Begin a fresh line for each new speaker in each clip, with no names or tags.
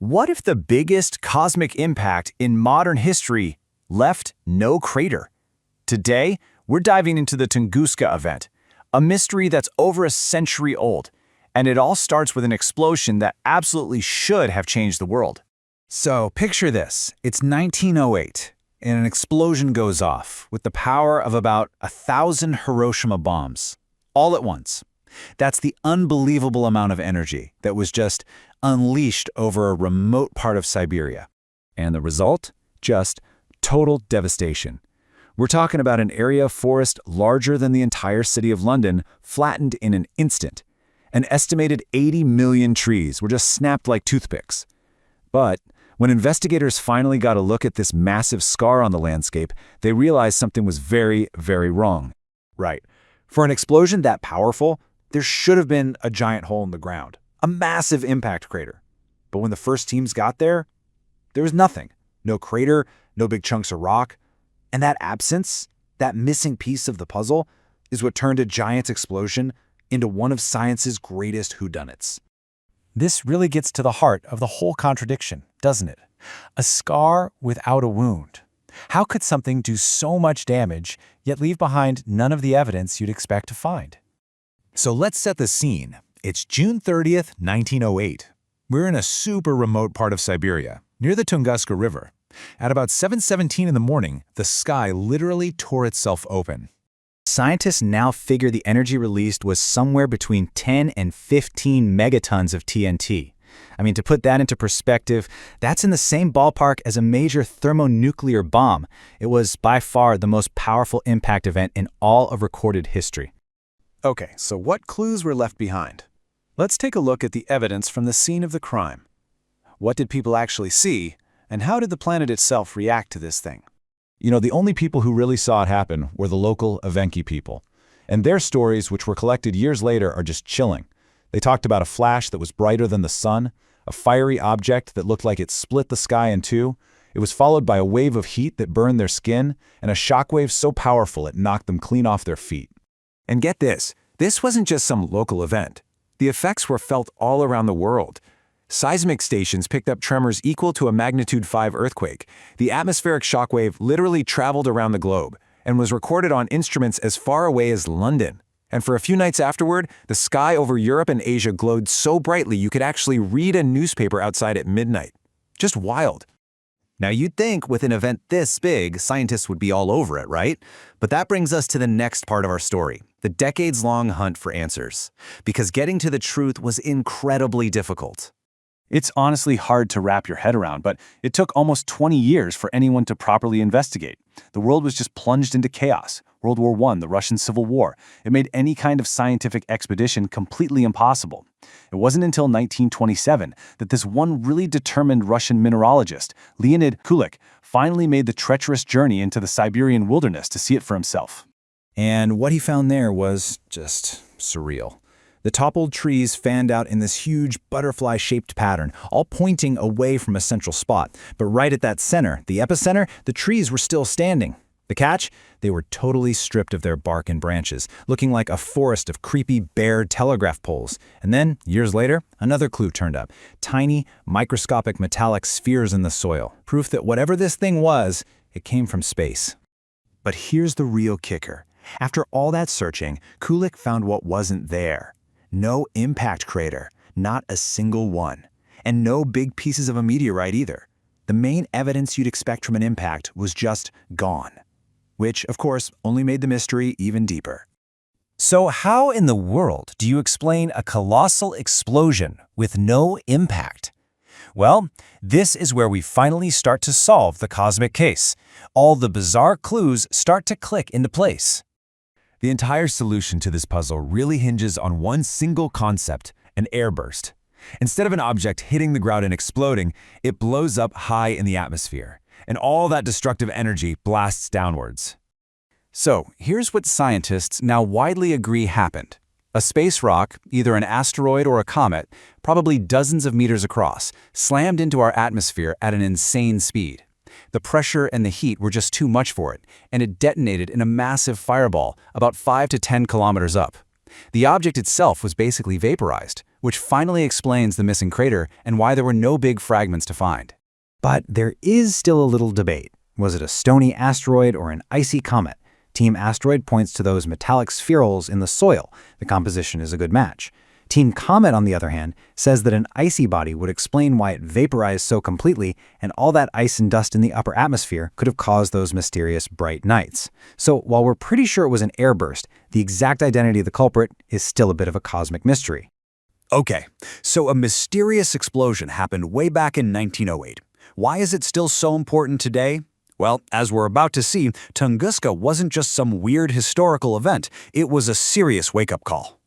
What if the biggest cosmic impact in modern history left no crater? Today, we're diving into the Tunguska event, a mystery that's over a century old, and it all starts with an explosion that absolutely should have changed the world.
So, picture this. It's 1908, and an explosion goes off with the power of about 1,000 Hiroshima bombs, all at once. That's the unbelievable amount of energy that was just unleashed over a remote part of Siberia. And the result? Just total devastation. We're talking about an area of forest larger than the entire city of London, flattened in an instant. An estimated 80 million trees were just snapped like toothpicks. But when investigators finally got a look at this massive scar on the landscape, they realized something was very, very wrong.
Right. For an explosion that powerful, there should have been a giant hole in the ground, a massive impact crater. But when the first teams got there was nothing. No crater, no big chunks of rock. And that absence, that missing piece of the puzzle, is what turned a giant explosion into one of science's greatest whodunits.
This really gets to the heart of the whole contradiction, doesn't it? A scar without a wound. How could something do so much damage, yet leave behind none of the evidence you'd expect to find?
So let's set the scene. It's June 30th, 1908. We're in a super remote part of Siberia, near the Tunguska River. At about 7:17 in the morning, the sky literally tore itself open.
Scientists now figure the energy released was somewhere between 10 and 15 megatons of TNT. I mean, to put that into perspective, that's in the same ballpark as a major thermonuclear bomb. It was by far the most powerful impact event in all of recorded history.
Okay, so what clues were left behind? Let's take a look at the evidence from the scene of the crime. What did people actually see, and how did the planet itself react to this thing?
You know, the only people who really saw it happen were the local Evenki people. And their stories, which were collected years later, are just chilling. They talked about a flash that was brighter than the sun, a fiery object that looked like it split the sky in two. It was followed by a wave of heat that burned their skin, and a shockwave so powerful it knocked them clean off their feet.
And get this wasn't just some local event. The effects were felt all around the world. Seismic stations picked up tremors equal to a magnitude 5 earthquake. The atmospheric shockwave literally traveled around the globe and was recorded on instruments as far away as London. And for a few nights afterward, the sky over Europe and Asia glowed so brightly you could actually read a newspaper outside at midnight. Just wild.
Now you'd think with an event this big, scientists would be all over it, right? But that brings us to the next part of our story, the decades-long hunt for answers. Because getting to the truth was incredibly difficult.
It's honestly hard to wrap your head around, but it took almost 20 years for anyone to properly investigate. The world was just plunged into chaos. World War I, the Russian Civil War. It made any kind of scientific expedition completely impossible. It wasn't until 1927 that this one really determined Russian mineralogist, Leonid Kulik, finally made the treacherous journey into the Siberian wilderness to see it for himself.
And what he found there was just surreal. The toppled trees fanned out in this huge butterfly-shaped pattern, all pointing away from a central spot. But right at that center, the epicenter, the trees were still standing. The catch? They were totally stripped of their bark and branches, looking like a forest of creepy, bare telegraph poles. And then, years later, another clue turned up. Tiny, microscopic metallic spheres in the soil. Proof that whatever this thing was, it came from space.
But here's the real kicker. After all that searching, Kulik found what wasn't there. No impact crater, not a single one. And no big pieces of a meteorite either. The main evidence you'd expect from an impact was just gone. Which, of course, only made the mystery even deeper.
So how in the world do you explain a colossal explosion with no impact? Well, this is where we finally start to solve the cosmic case. All the bizarre clues start to click into place.
The entire solution to this puzzle really hinges on one single concept, an airburst. Instead of an object hitting the ground and exploding, it blows up high in the atmosphere, and all that destructive energy blasts downwards.
So, here's what scientists now widely agree happened. A space rock, either an asteroid or a comet, probably dozens of meters across, slammed into our atmosphere at an insane speed. The pressure and the heat were just too much for it, and it detonated in a massive fireball about 5 to 10 kilometers up. The object itself was basically vaporized,
which finally explains the missing crater and why there were no big fragments to find.
But there is still a little debate. Was it a stony asteroid or an icy comet? Team Asteroid points to those metallic spherules in the soil. The composition is a good match. Team Comet, on the other hand, says that an icy body would explain why it vaporized so completely, and all that ice and dust in the upper atmosphere could have caused those mysterious bright nights. So while we're pretty sure it was an airburst, the exact identity of the culprit is still a bit of a cosmic mystery.
Okay, so a mysterious explosion happened way back in 1908. Why is it still so important today? Well, as we're about to see, Tunguska wasn't just some weird historical event. It was a serious wake-up call.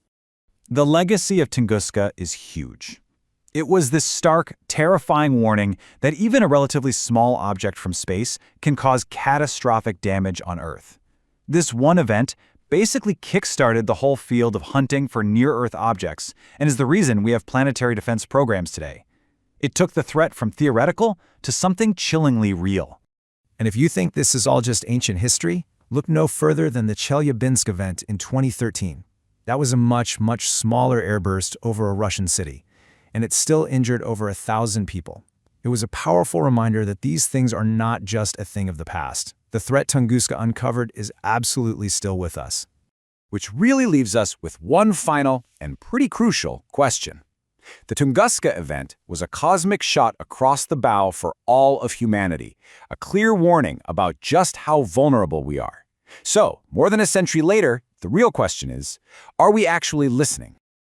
The legacy of Tunguska is huge. It was this stark, terrifying warning that even a relatively small object from space can cause catastrophic damage on Earth. This one event basically kick-started the whole field of hunting for near-Earth objects and is the reason we have planetary defense programs today. It took the threat from theoretical to something chillingly real.
And if you think this is all just ancient history, look no further than the Chelyabinsk event in 2013. That was a much, much smaller airburst over a Russian city, and it still injured over 1,000 people. It was a powerful reminder that these things are not just a thing of the past. The threat Tunguska uncovered is absolutely still with us.
Which really leaves us with one final and pretty crucial question. The Tunguska event was a cosmic shot across the bow for all of humanity, a clear warning about just how vulnerable we are. So, more than a century later, the real question is, are we actually listening?